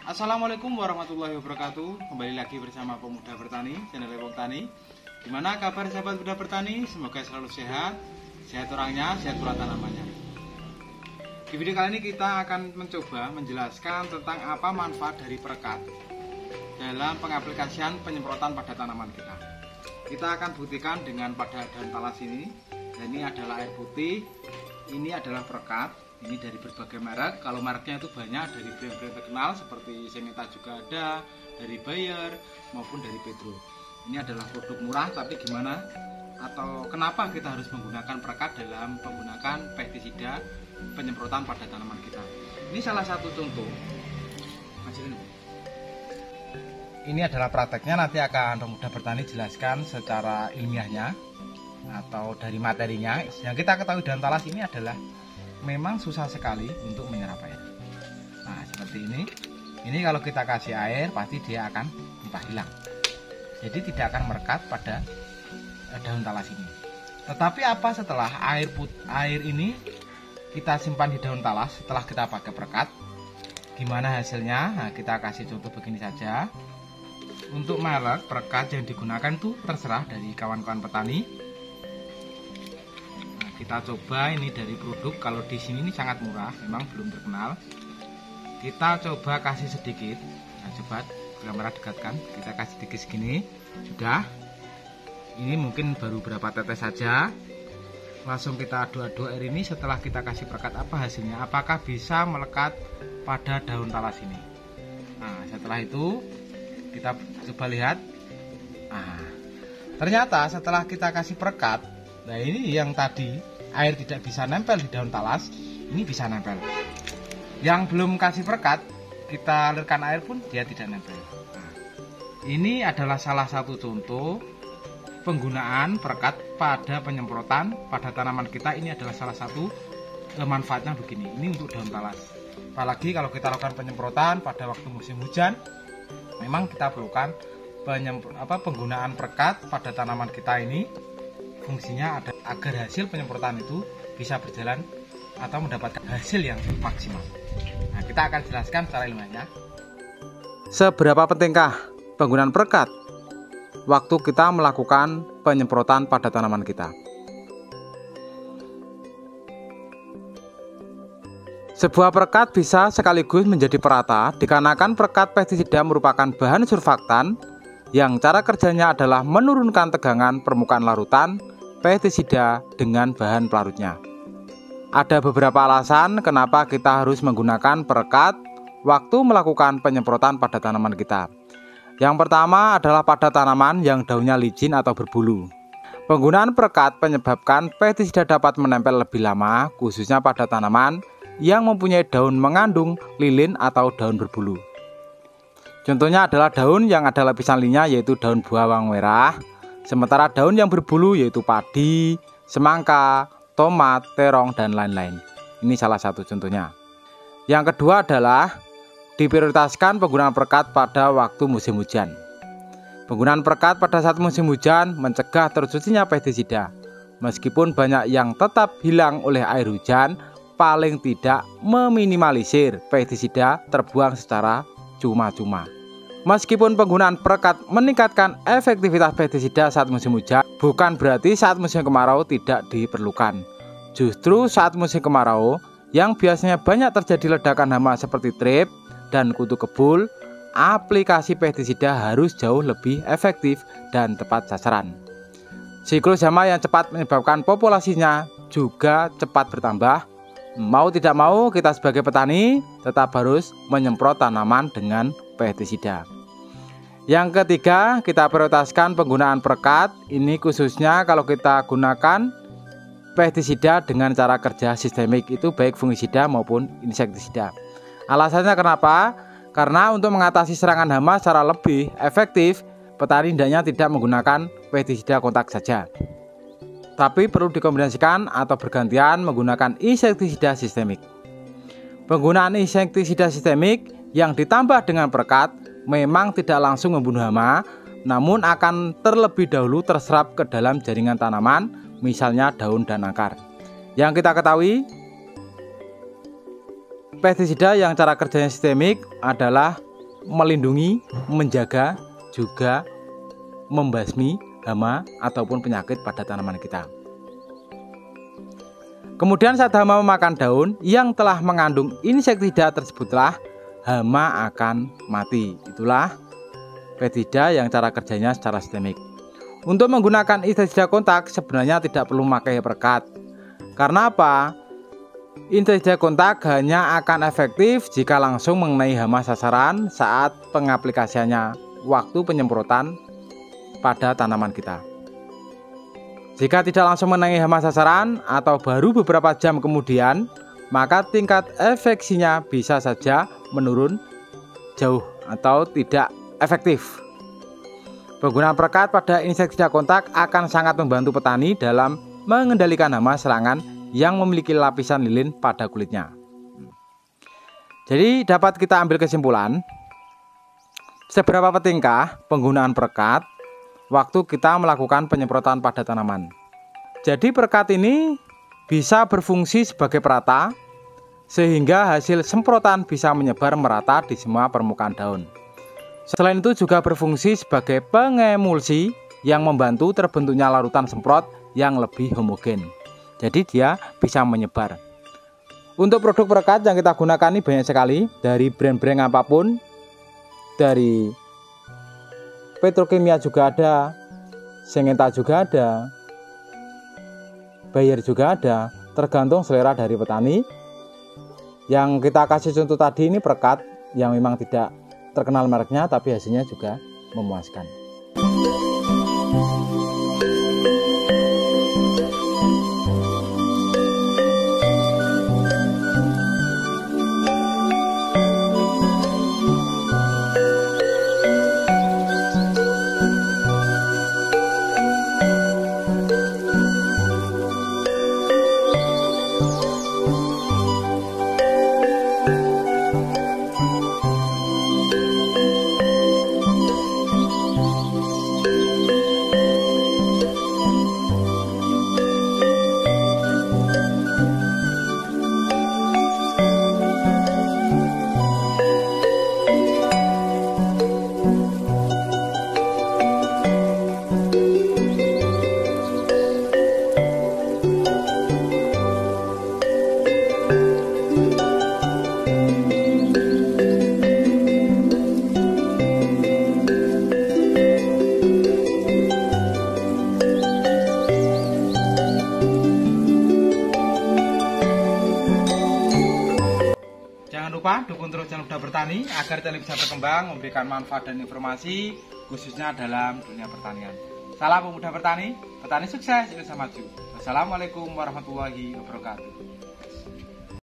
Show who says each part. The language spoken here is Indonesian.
Speaker 1: Assalamualaikum warahmatullahi wabarakatuh. Kembali lagi bersama Pemuda Bertani, channel Epok Tani. Gimana kabar sahabat muda bertani? Semoga selalu sehat, sehat orangnya, sehat pula tanamannya. Di video kali ini kita akan mencoba menjelaskan tentang apa manfaat dari perekat dalam pengaplikasian penyemprotan pada tanaman kita. Kita akan buktikan dengan pada daun talas ini. Dan ini adalah air putih, ini adalah perekat. Ini dari berbagai merek. Kalau mereknya itu banyak, dari brand-brand terkenal seperti Semeta juga ada, dari Bayer maupun dari Petro. Ini adalah produk murah, tapi gimana atau kenapa kita harus menggunakan perekat dalam menggunakan pestisida penyemprotan pada tanaman kita? Ini salah satu contoh. Ini adalah prakteknya, nanti akan Pemuda Bertani jelaskan secara ilmiahnya atau dari materinya. Yang kita ketahui daun talas ini adalah memang susah sekali untuk menyerap air. Nah, seperti ini. Ini kalau kita kasih air pasti dia akan entah hilang. Jadi tidak akan merekat pada daun talas ini. Tetapi apa setelah air ini kita simpan di daun talas setelah kita pakai perekat? Gimana hasilnya? Nah, kita kasih contoh begini saja. Untuk merek perekat yang digunakan itu terserah dari kawan-kawan petani. Kita coba ini dari produk, kalau di sini ini sangat murah, memang belum terkenal. Kita coba kasih sedikit. Nah, coba kamera dekatkan, kita kasih sedikit segini. Sudah. Ini mungkin baru berapa tetes saja. Langsung kita aduk-aduk air ini. Setelah kita kasih perekat, apa hasilnya? Apakah bisa melekat pada daun talas ini? Nah, setelah itu kita coba lihat. Nah, ternyata setelah kita kasih perekat, nah ini yang tadi air tidak bisa nempel di daun talas, ini bisa nempel. Yang belum kasih perekat, kita alirkan air pun dia tidak nempel. Nah, ini adalah salah satu contoh penggunaan perekat pada penyemprotan pada tanaman kita. Ini adalah salah satu manfaatnya begini. Ini untuk daun talas. Apalagi kalau kita lakukan penyemprotan pada waktu musim hujan, memang kita perlukan penggunaan perekat pada tanaman kita ini. Fungsinya ada agar hasil penyemprotan itu bisa berjalan atau mendapatkan hasil yang maksimal. Nah, kita akan jelaskan secara ilmiahnya. Seberapa pentingkah penggunaan perekat waktu kita melakukan penyemprotan pada tanaman kita? Sebuah perekat bisa sekaligus menjadi perata dikarenakan perekat pestisida merupakan bahan surfaktan yang cara kerjanya adalah menurunkan tegangan permukaan larutan pestisida dengan bahan pelarutnya. Ada beberapa alasan kenapa kita harus menggunakan perekat waktu melakukan penyemprotan pada tanaman kita. Yang pertama adalah pada tanaman yang daunnya licin atau berbulu. Penggunaan perekat menyebabkan pestisida dapat menempel lebih lama, khususnya pada tanaman yang mempunyai daun mengandung lilin atau daun berbulu. Contohnya adalah daun yang ada lapisan linya, yaitu daun bawang merah. Sementara daun yang berbulu yaitu padi, semangka, tomat, terong, dan lain-lain. Ini salah satu contohnya. Yang kedua adalah diprioritaskan penggunaan perekat pada waktu musim hujan. Penggunaan perekat pada saat musim hujan mencegah tersucinya pestisida. Meskipun banyak yang tetap hilang oleh air hujan, paling tidak meminimalisir pestisida terbuang secara cuma-cuma. Meskipun penggunaan perekat meningkatkan efektivitas pestisida saat musim hujan, bukan berarti saat musim kemarau tidak diperlukan. Justru saat musim kemarau, yang biasanya banyak terjadi ledakan hama seperti trip dan kutu kebul, aplikasi pestisida harus jauh lebih efektif dan tepat sasaran. Siklus hama yang cepat menyebabkan populasinya juga cepat bertambah. Mau tidak mau, kita sebagai petani tetap harus menyemprot tanaman dengan pestisida. Yang ketiga, kita prioritaskan penggunaan perekat. Ini khususnya kalau kita gunakan pestisida dengan cara kerja sistemik, itu baik fungisida maupun insektisida. Alasannya kenapa? Karena untuk mengatasi serangan hama secara lebih efektif, petani hendaknya tidak menggunakan pestisida kontak saja, tapi perlu dikombinasikan atau bergantian menggunakan insektisida sistemik. Penggunaan insektisida sistemik yang ditambah dengan perekat memang tidak langsung membunuh hama, namun akan terlebih dahulu terserap ke dalam jaringan tanaman, misalnya daun dan akar. Yang kita ketahui, pestisida yang cara kerjanya sistemik adalah melindungi, menjaga, juga membasmi hama ataupun penyakit pada tanaman kita. Kemudian saat hama memakan daun yang telah mengandung insektisida tersebutlah hama akan mati. Itulah pestisida yang cara kerjanya secara sistemik. Untuk menggunakan insektisida kontak sebenarnya tidak perlu memakai perekat. Karena apa? Insektisida kontak hanya akan efektif jika langsung mengenai hama sasaran saat pengaplikasiannya waktu penyemprotan pada tanaman kita. Jika tidak langsung mengenai hama sasaran atau baru beberapa jam kemudian, maka tingkat efeksinya bisa saja menurun jauh atau tidak efektif. Penggunaan perekat pada insektisida kontak akan sangat membantu petani dalam mengendalikan hama serangan yang memiliki lapisan lilin pada kulitnya. Jadi dapat kita ambil kesimpulan, seberapa pentingkah penggunaan perekat waktu kita melakukan penyemprotan pada tanaman. Jadi perekat ini bisa berfungsi sebagai perata sehingga hasil semprotan bisa menyebar merata di semua permukaan daun. Selain itu juga berfungsi sebagai pengemulsi yang membantu terbentuknya larutan semprot yang lebih homogen. Jadi dia bisa menyebar. Untuk produk perekat yang kita gunakan ini banyak sekali, dari brand-brand apapun, dari Petrokimia juga ada, Syngenta juga ada, Bayer juga ada, tergantung selera dari petani. Yang kita kasih contoh tadi ini perekat yang memang tidak terkenal mereknya tapi hasilnya juga memuaskan. Jangan lupa dukung terus channel Muda Bertani agar channel bisa berkembang, memberikan manfaat dan informasi khususnya dalam dunia pertanian. Salam pemuda bertani, petani sukses, Indonesia maju. Wassalamualaikum warahmatullahi wabarakatuh.